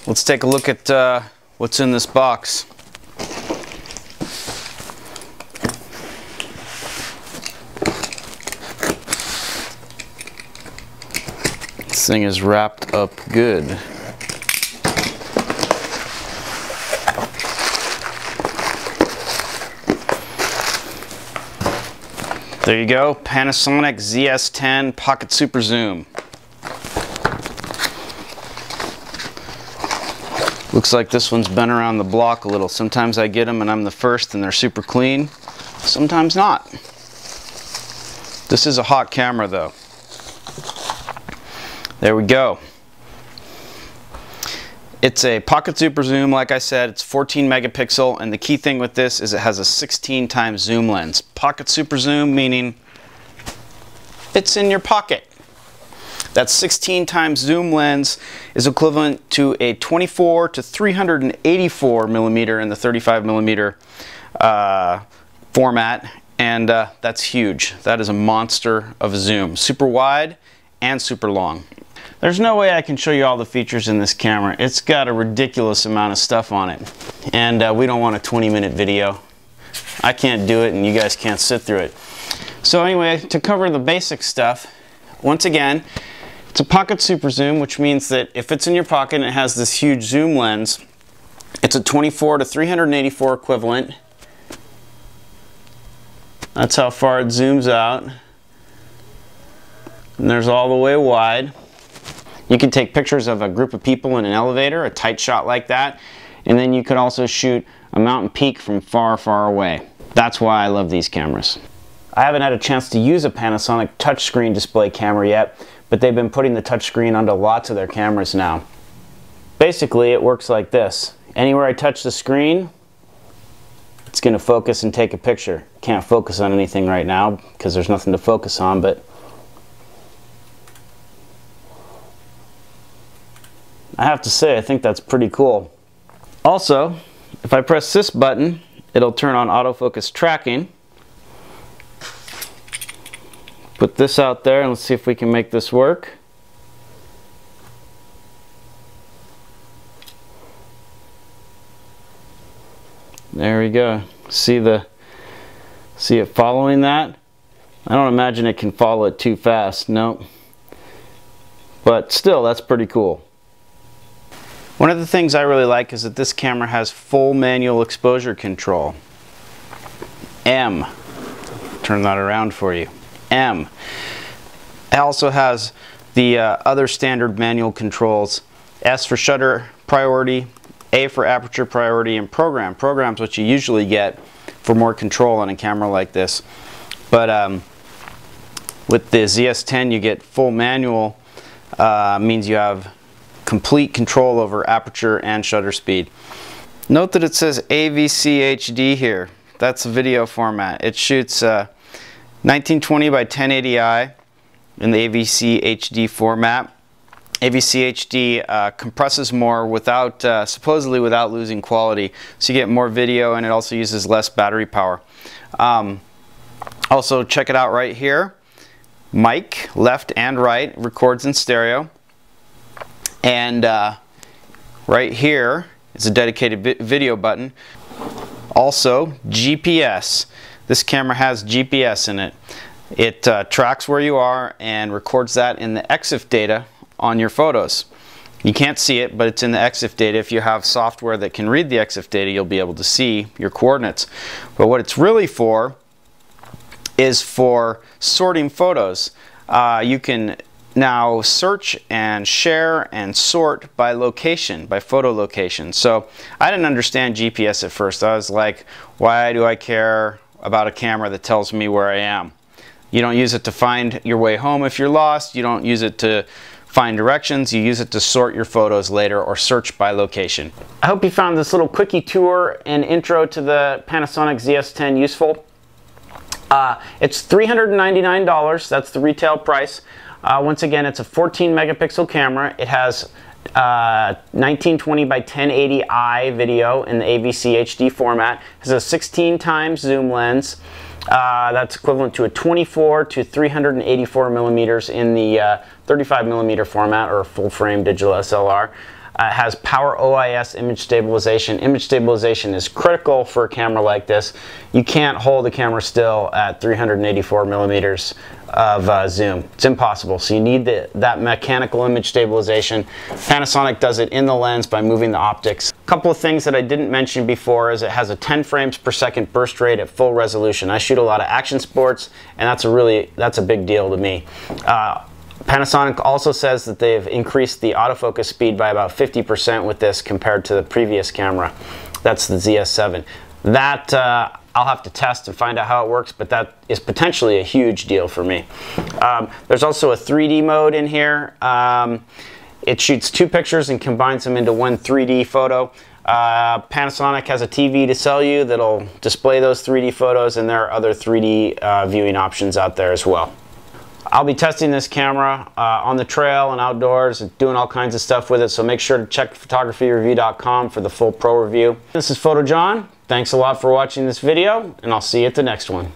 Let's take a look at what's in this box. This thing is wrapped up good. There you go, Panasonic ZS10 Pocket Super Zoom. Looks like this one's been around the block a little. Sometimes I get them and I'm the first and they're super clean. Sometimes not. This is a hot camera though. There we go. It's a Pocket Super Zoom, like I said. It's 14 megapixel, and the key thing with this is it has a 16 times zoom lens. Pocket Super Zoom meaning it's in your pocket. That 16 times zoom lens is equivalent to a 24 to 384 millimeter in the 35 millimeter format, and that's huge. That is a monster of a zoom. Super wide and super long. There's no way I can show you all the features in this camera. It's got a ridiculous amount of stuff on it, and we don't want a 20-minute video. I can't do it and you guys can't sit through it. So anyway, to cover the basic stuff, once again, it's a Pocket Super Zoom, which means that if it's in your pocket and it has this huge zoom lens, it's a 24 to 384 equivalent. That's how far it zooms out. And there's all the way wide. You can take pictures of a group of people in an elevator, a tight shot like that, and then you could also shoot a mountain peak from far, far away. That's why I love these cameras. I haven't had a chance to use a Panasonic touchscreen display camera yet, but they've been putting the touchscreen onto lots of their cameras now. Basically, it works like this. Anywhere I touch the screen, it's going to focus and take a picture. Can't focus on anything right now because there's nothing to focus on, but I have to say, I think that's pretty cool. Also, if I press this button, it'll turn on autofocus tracking. Put this out there and let's see if we can make this work. There we go. See it following that? I don't imagine it can follow it too fast, nope. But still, that's pretty cool. One of the things I really like is that this camera has full manual exposure control. M. Turn that around for you. M. It also has the other standard manual controls. S for shutter priority, A for aperture priority, and program. Program's what you usually get for more control on a camera like this. But with the ZS10 you get full manual, means you have complete control over aperture and shutter speed. Note that it says AVC HD here. That's the video format. It shoots 1920 by 1080i in the AVC HD format. AVC HD compresses more without, supposedly without losing quality, so you get more video, and it also uses less battery power. Also, check it out right here. Mic, left and right, records in stereo. And right here is a dedicated video button. Also, GPS. This camera has GPS in it. It tracks where you are and records that in the EXIF data on your photos. You can't see it, but it's in the EXIF data. If you have software that can read the EXIF data, you'll be able to see your coordinates. But what it's really for is for sorting photos. You can now search and share and sort by location, by photo location. So I didn't understand GPS at first. I was like, why do I care about a camera that tells me where I am? You don't use it to find your way home if you're lost. You don't use it to find directions. You use it to sort your photos later or search by location. I hope you found this little quickie tour and intro to the Panasonic ZS10 useful. It's $399. That's the retail price. Once again, it's a 14 megapixel camera. It has 1920 by 1080i video in the AVC HD format. It has a 16 times zoom lens. That's equivalent to a 24 to 384 millimeters in the 35 millimeter format, or full frame digital SLR. It has power OIS image stabilization. Image stabilization is critical for a camera like this. You can't hold the camera still at 384 millimeters of zoom. It's impossible. So you need that mechanical image stabilization. Panasonic does it in the lens by moving the optics. A couple of things that I didn't mention before is it has a 10 frames per second burst rate at full resolution. I shoot a lot of action sports, and that's a big deal to me. Panasonic also says that they've increased the autofocus speed by about 50% with this compared to the previous camera. That's the ZS10. That I'll have to test and find out how it works, but that is potentially a huge deal for me. There's also a 3D mode in here. It shoots 2 pictures and combines them into one 3D photo. Panasonic has a TV to sell you that'll display those 3D photos, and there are other 3D viewing options out there as well. I'll be testing this camera on the trail and outdoors and doing all kinds of stuff with it, so make sure to check photography-review.com for the full pro review. This is Photo John. Thanks a lot for watching this video, and I'll see you at the next one.